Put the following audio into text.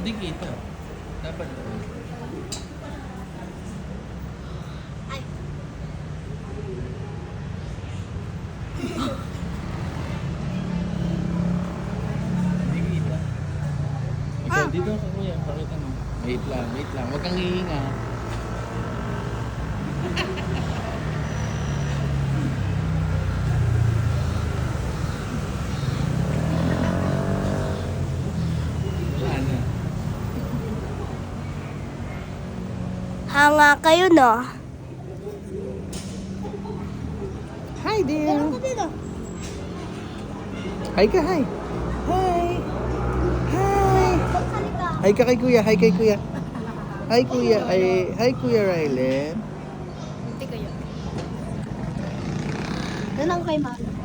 Hindi kita. Dapat. Ay. Hindi kita. Ikaw, dito ka kuya. Pakita mo. Wait lang, wait lang. Huwag kang hihinga. Wala na. Hanga kayo, no? Hi dear. Meron ka dito. Hi ka, hi. Hi. Hi. Salita. Hi ka kay kuya, hi kay kuya. Hi kuya, hi kuya Rylen. Hindi kayo. Doon ako kay Mama.